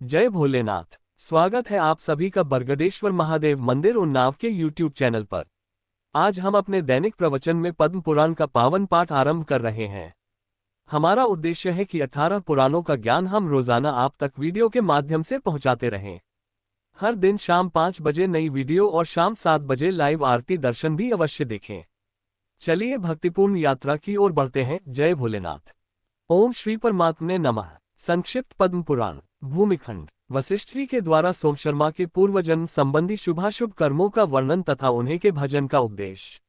जय भोलेनाथ। स्वागत है आप सभी का बरगदेश्वर महादेव मंदिर उन्नाव के YouTube चैनल पर। आज हम अपने दैनिक प्रवचन में पद्म पुराण का पावन पाठ आरंभ कर रहे हैं। हमारा उद्देश्य है कि 18 पुराणों का ज्ञान हम रोजाना आप तक वीडियो के माध्यम से पहुंचाते रहें। हर दिन शाम 5 बजे नई वीडियो और शाम 7 बजे लाइव आरती दर्शन भी अवश्य देखें। चलिए भक्तिपूर्ण यात्रा की ओर बढ़ते हैं। जय भोलेनाथ। ओम श्री परमात्मने नमः। संक्षिप्त पद्म पुराण। भूमिखंड। वशिष्ठ जी के द्वारा सोमशर्मा के पूर्व जन्म संबंधी शुभाशुभ कर्मों का वर्णन तथा उन्हीं के भजन का उपदेश।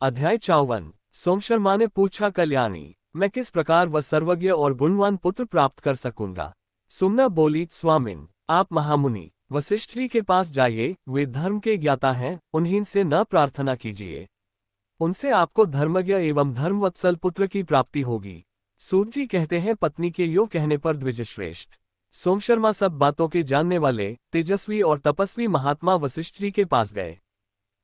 अध्याय 54। सोमशर्मा ने पूछा, कल्याणी, मैं किस प्रकार वह सर्वज्ञ और गुणवान पुत्र प्राप्त कर सकूंगा? सुमना बोली, स्वामिन, आप महामुनि वशिष्ठ जी के पास जाइए, वे धर्म के ज्ञाता हैं, उन्हीं से न प्रार्थना कीजिए। उनसे आपको धर्मज्ञ एवं धर्मवत्सल पुत्र की प्राप्ति होगी। सूत जी कहते हैं, पत्नी के यो कहने पर द्विजश्रेष्ठ सोमशर्मा सब बातों के जानने वाले तेजस्वी और तपस्वी महात्मा वशिष्ठ जी के पास गए।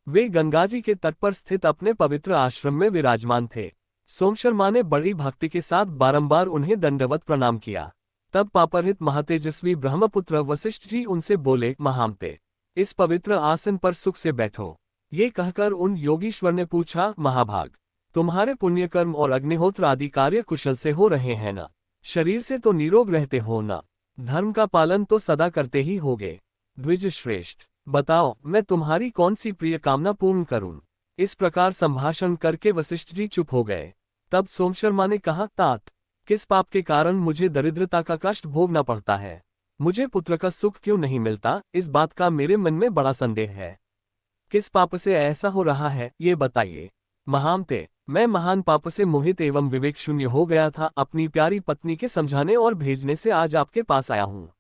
वे गंगा जी के तट पर स्थित अपने पवित्र आश्रम में विराजमान थे। सोमशर्मा ने बड़ी भक्ति के साथ बारंबार उन्हें दंडवत प्रणाम किया। तब पापरहित महातेजस्वी ब्रह्मपुत्र वशिष्ठ जी उनसे बोले, महामते, इस पवित्र आसन पर सुख से बैठो। ये कहकर उन योगीश्वर ने पूछा, महाभाग, तुम्हारे पुण्यकर्म और अग्निहोत्र आदि कार्य कुशल से हो रहे हैं न? शरीर से तो निरोग रहते हो न? धर्म का पालन तो सदा करते ही होगे। द्विज श्रेष्ठ, बताओ, मैं तुम्हारी कौन सी प्रिय कामना पूर्ण करूं? इस प्रकार संभाषण करके वशिष्ठ जी चुप हो गए। तब सोमशर्मा ने कहा, तात, किस पाप के कारण मुझे दरिद्रता का कष्ट भोगना पड़ता है? मुझे पुत्र का सुख क्यों नहीं मिलता? इस बात का मेरे मन में बड़ा संदेह है। किस पाप से ऐसा हो रहा है, ये बताइए। महामते, मैं महान पाप से मोहित एवं विवेक शून्य हो गया था। अपनी प्यारी पत्नी के समझाने और भेजने से आज आपके पास आया हूँ।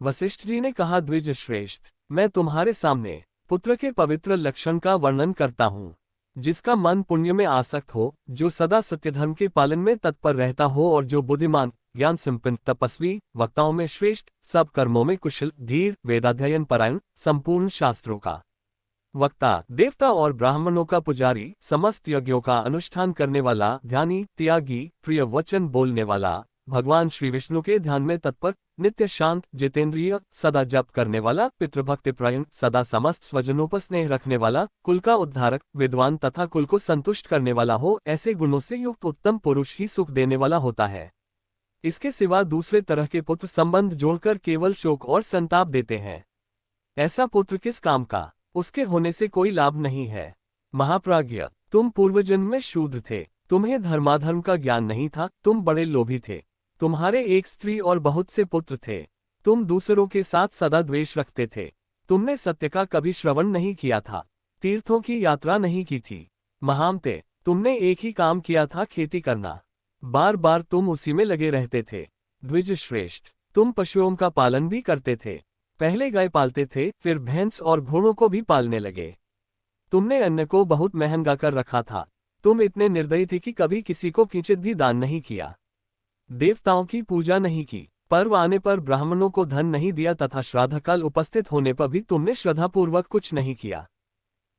वशिष्ठ जी ने कहा, द्विज श्रेष्ठ, मैं तुम्हारे सामने पुत्र के पवित्र लक्षण का वर्णन करता हूँ। जिसका मन पुण्य में आसक्त हो, जो सदा सत्यधर्म के पालन में तत्पर रहता हो और जो बुद्धिमान, ज्ञान संपन्न, तपस्वी, वक्ताओं में श्रेष्ठ, सब कर्मों में कुशल, धीर, वेदाध्ययन परायण, संपूर्ण शास्त्रों का वक्ता, देवता और ब्राह्मणों का पुजारी, समस्त यज्ञों का अनुष्ठान करने वाला, ध्यानी, त्यागी, प्रिय वचन बोलने वाला, भगवान श्री विष्णु के ध्यान में तत्पर, नित्य शांत, जितेंद्रिय, सदा जप करने वाला, पितृभक्तिपरायण, सदा समस्त स्वजनों पर स्नेह रखने वाला, कुल का उद्धारक, विद्वान तथा कुल को संतुष्ट करने वाला हो, ऐसे गुणों से युक्त उत्तम पुरुष ही सुख देने वाला होता है। इसके सिवा दूसरे तरह के पुत्र संबंध जोड़कर केवल शोक और संताप देते हैं। ऐसा पुत्र किस काम का? उसके होने से कोई लाभ नहीं है। महाप्राज्ञ, तुम पूर्वजन्म में शूद्र थे, तुम्हें धर्माधर्म का ज्ञान नहीं था, तुम बड़े लोभी थे, तुम्हारे एक स्त्री और बहुत से पुत्र थे, तुम दूसरों के साथ सदा द्वेष रखते थे, तुमने सत्य का कभी श्रवण नहीं किया था, तीर्थों की यात्रा नहीं की थी। महामते, तुमने एक ही काम किया था, खेती करना। बार बार तुम उसी में लगे रहते थे। द्विज श्रेष्ठ, तुम पशुओं का पालन भी करते थे। पहले गाय पालते थे, फिर भैंस और घोड़ों को भी पालने लगे। तुमने अन्न को बहुत महंगा कर रखा था। तुम इतने निर्दयी थे कि कभी किसी को किंचित भी दान नहीं किया, देवताओं की पूजा नहीं की, पर्व आने पर ब्राह्मणों को धन नहीं दिया तथा श्राद्धकाल उपस्थित होने पर भी तुमने श्रद्धापूर्वक कुछ नहीं किया।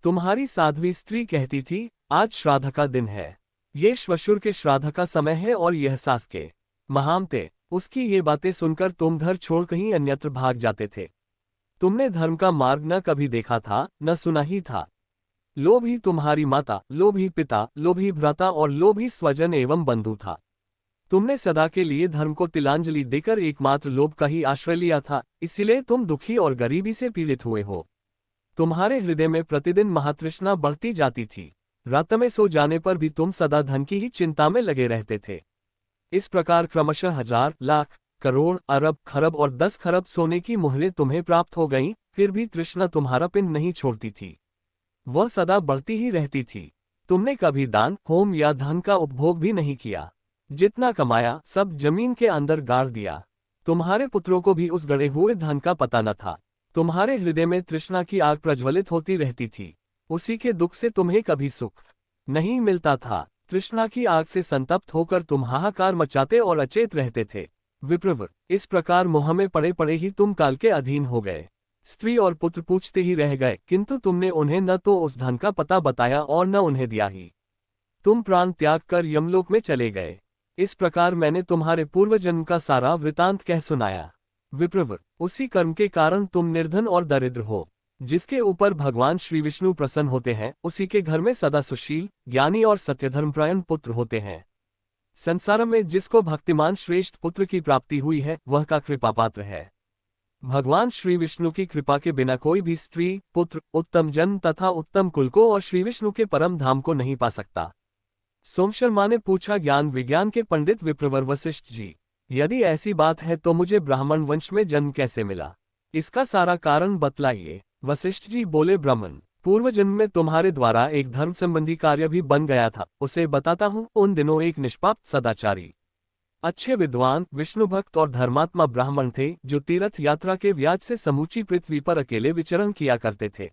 तुम्हारी साध्वी स्त्री कहती थी, आज श्राद्ध का दिन है, ये श्वशुर के श्राद्ध का समय है और यह सास के। महामते, उसकी ये बातें सुनकर तुम घर छोड़ कहीं अन्यत्र भाग जाते थे। तुमने धर्म का मार्ग न कभी देखा था, न सुना ही था। लोभ ही तुम्हारी माता, लोभ ही पिता, लोभ ही भ्राता और लोभ ही स्वजन एवं बंधु था। तुमने सदा के लिए धर्म को तिलांजलि देकर एकमात्र लोभ का ही आश्रय लिया था, इसीलिए तुम दुखी और गरीबी से पीड़ित हुए हो। तुम्हारे हृदय में प्रतिदिन महातृष्णा बढ़ती जाती थी। रात में सो जाने पर भी तुम सदा धन की ही चिंता में लगे रहते थे। इस प्रकार क्रमशः 1000, लाख, करोड़, अरब, खरब और 10 खरब सोने की मुहरें तुम्हें प्राप्त हो गईं, फिर भी तृष्णा तुम्हारा पिंड नहीं छोड़ती थी। वह सदा बढ़ती ही रहती थी। तुमने कभी दान, होम या धन का उपभोग भी नहीं किया। जितना कमाया सब जमीन के अंदर गाड़ दिया। तुम्हारे पुत्रों को भी उस गड़े हुए धन का पता न था। तुम्हारे हृदय में तृष्णा की आग प्रज्वलित होती रहती थी। उसी के दुख से तुम्हें कभी सुख नहीं मिलता था। तृष्णा की आग से संतप्त होकर तुम हाहाकार मचाते और अचेत रहते थे। विप्रवर, इस प्रकार मोह में पड़े पड़े ही तुम काल के अधीन हो गए। स्त्री और पुत्र पूछते ही रह गए, किंतु तुमने उन्हें न तो उस धन का पता बताया और न उन्हें दिया ही। तुम प्राण त्याग कर यमलोक में चले गए। इस प्रकार मैंने तुम्हारे पूर्व जन्म का सारा वृतांत कह सुनाया। विप्रवर, उसी कर्म के कारण तुम निर्धन और दरिद्र हो। जिसके ऊपर भगवान श्री विष्णु प्रसन्न होते हैं, उसी के घर में सदा सुशील, ज्ञानी और सत्यधर्मपरायण पुत्र होते हैं। संसार में जिसको भक्तिमान श्रेष्ठ पुत्र की प्राप्ति हुई है, वह का कृपा पात्र है। भगवान श्री विष्णु की कृपा के बिना कोई भी स्त्री, पुत्र, उत्तम जन्म तथा उत्तम कुल को और श्री विष्णु के परम धाम को नहीं पा सकता। सोम शर्मा ने पूछा, ज्ञान विज्ञान के पंडित विप्रवर वशिष्ठ जी, यदि ऐसी बात है तो मुझे ब्राह्मण वंश में जन्म कैसे मिला? इसका सारा कारण बतलाइए। वशिष्ठ जी बोले, ब्राह्मण पूर्व जन्म में तुम्हारे द्वारा एक धर्म संबंधी कार्य भी बन गया था, उसे बताता हूँ। उन दिनों एक निष्पाप, सदाचारी, अच्छे विद्वान, विष्णु भक्त और धर्मात्मा ब्राह्मण थे, जो तीर्थ यात्रा के व्याज से समूची पृथ्वी पर अकेले विचरण किया करते थे।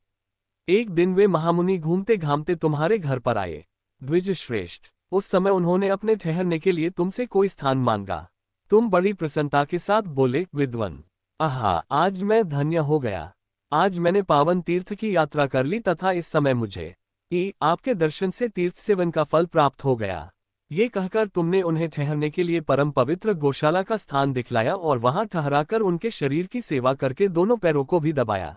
एक दिन वे महामुनि घूमते घामते तुम्हारे घर पर आए। द्विज श्रेष्ठ, उस समय उन्होंने अपने ठहरने के लिए तुमसे कोई स्थान मांगा। तुम बड़ी प्रसन्नता के साथ बोले, विद्वन, आहा, आज मैं धन्य हो गया। आज मैंने पावन तीर्थ की यात्रा कर ली तथा इस समय मुझे आपके दर्शन से तीर्थ सेवन का फल प्राप्त हो गया। ये कहकर तुमने उन्हें ठहरने के लिए परम पवित्र गौशाला का स्थान दिखलाया और वहां ठहराकर उनके शरीर की सेवा करके दोनों पैरों को भी दबाया।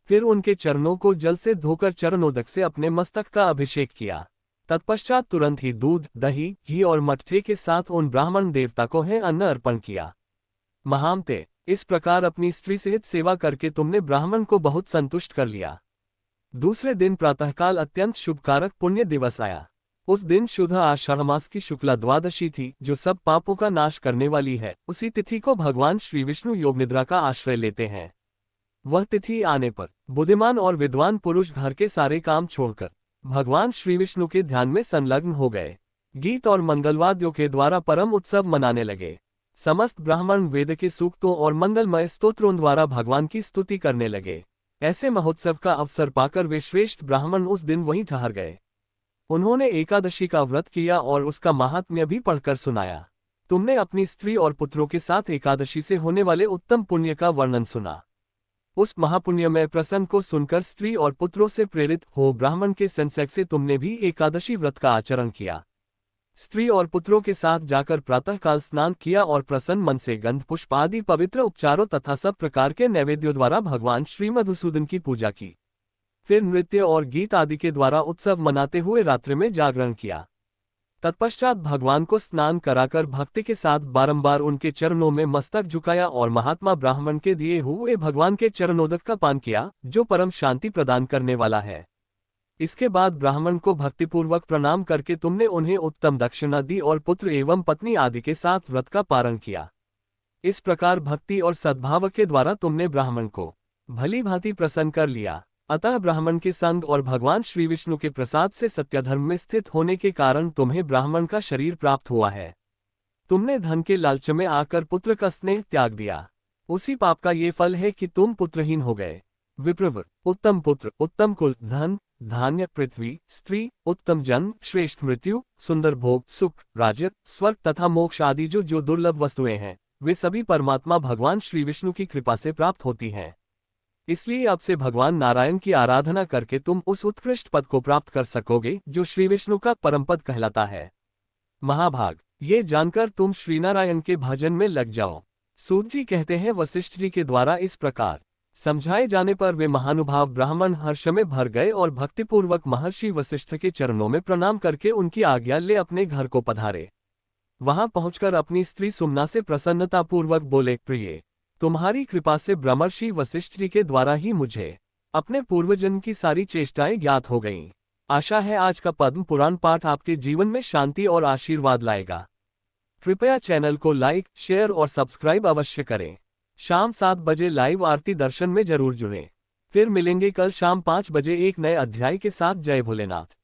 फिर उनके चरणों को जल से धोकर चरणोदक से अपने मस्तक का अभिषेक किया। तत्पश्चात तुरंत ही दूध, दही, घी और मट्ठे के साथ उन ब्राह्मण देवता को है अन्न अर्पण किया। महामते, इस प्रकार अपनी स्त्री सहित सेवा करके तुमने ब्राह्मण को बहुत संतुष्ट कर लिया। दूसरे दिन प्रातःकाल अत्यंत शुभकारक पुण्य दिवस आया। उस दिन शुद्ध आषाढ़ मास की शुक्ला द्वादशी थी, जो सब पापों का नाश करने वाली है। उसी तिथि को भगवान श्री विष्णु योग निद्रा का आश्रय लेते हैं। वह तिथि आने पर बुद्धिमान और विद्वान पुरुष घर के सारे काम छोड़कर भगवान श्री विष्णु के ध्यान में संलग्न हो गए। गीत और मंगलवाद्यों के द्वारा परम उत्सव मनाने लगे। समस्त ब्राह्मण वेद के सूक्तों और मंगलमय स्तोत्रों द्वारा भगवान की स्तुति करने लगे। ऐसे महोत्सव का अवसर पाकर वे श्रेष्ठ ब्राह्मण उस दिन वहीं ठहर गए। उन्होंने एकादशी का व्रत किया और उसका महात्म्य भी पढ़कर सुनाया। तुमने अपनी स्त्री और पुत्रों के साथ एकादशी से होने वाले उत्तम पुण्य का वर्णन सुना। उस महापुण्यमय प्रसंग को सुनकर स्त्री और पुत्रों से प्रेरित हो ब्राह्मण के संसर्ग से तुमने भी एकादशी व्रत का आचरण किया। स्त्री और पुत्रों के साथ जाकर प्रातःकाल स्नान किया और प्रसन्न मन से गंध पुष्प आदि पवित्र उपचारों तथा सब प्रकार के नैवेद्यों द्वारा भगवान श्री मधुसूदन की पूजा की। फिर नृत्य और गीत आदि के द्वारा उत्सव मनाते हुए रात्रि में जागरण किया। तत्पश्चात भगवान को स्नान कराकर भक्ति के साथ बारंबार उनके चरणों में मस्तक झुकाया और महात्मा ब्राह्मण के दिए हुए भगवान के चरणोदक का पान किया, जो परम शांति प्रदान करने वाला है। इसके बाद ब्राह्मण को भक्तिपूर्वक प्रणाम करके तुमने उन्हें उत्तम दक्षिणा दी और पुत्र एवं पत्नी आदि के साथ व्रत का पारण किया। इस प्रकार भक्ति और सद्भाव के द्वारा तुमने ब्राह्मण को भली भांति प्रसन्न कर लिया। अतः ब्राह्मण के संग और भगवान श्री विष्णु के प्रसाद से सत्यधर्म में स्थित होने के कारण तुम्हें ब्राह्मण का शरीर प्राप्त हुआ है। तुमने धन के लालच में आकर पुत्र का स्नेह त्याग दिया। उसी पाप का ये फल है कि तुम पुत्रहीन हो गए। विप्रवर, उत्तम पुत्र, उत्तम कुल, धन, धान्य, पृथ्वी, स्त्री, उत्तम जन्म, श्रेष्ठ मृत्यु, सुंदर भोग, सुख, राज्य, स्वर्ग तथा मोक्ष आदि जो दुर्लभ वस्तुएं हैं, वे सभी परमात्मा भगवान श्री विष्णु की कृपा से प्राप्त होती हैं। इसलिए अब से भगवान नारायण की आराधना करके तुम उस उत्कृष्ट पद को प्राप्त कर सकोगे जो श्री विष्णु का परम पद कहलाता है। महाभाग, ये जानकर तुम श्रीनारायण के भजन में लग जाओ। सूत जी कहते हैं, वशिष्ठ जी के द्वारा इस प्रकार समझाए जाने पर वे महानुभाव ब्राह्मण हर्ष में भर गए और भक्तिपूर्वक महर्षि वशिष्ठ के चरणों में प्रणाम करके उनकी आज्ञा ले अपने घर को पधारे। वहां पहुंचकर अपनी स्त्री सुमना से प्रसन्नतापूर्वक बोले, प्रिय, तुम्हारी कृपा से ब्रह्मर्षि वशिष्ठ जी के द्वारा ही मुझे अपने पूर्वजन्म की सारी चेष्टाएं ज्ञात हो गईं। आशा है आज का पद्म पुराण पाठ आपके जीवन में शांति और आशीर्वाद लाएगा। कृपया चैनल को लाइक, शेयर और सब्सक्राइब अवश्य करें। शाम 7 बजे लाइव आरती दर्शन में जरूर जुड़ें। फिर मिलेंगे कल शाम 5 बजे एक नए अध्याय के साथ। जय भोलेनाथ।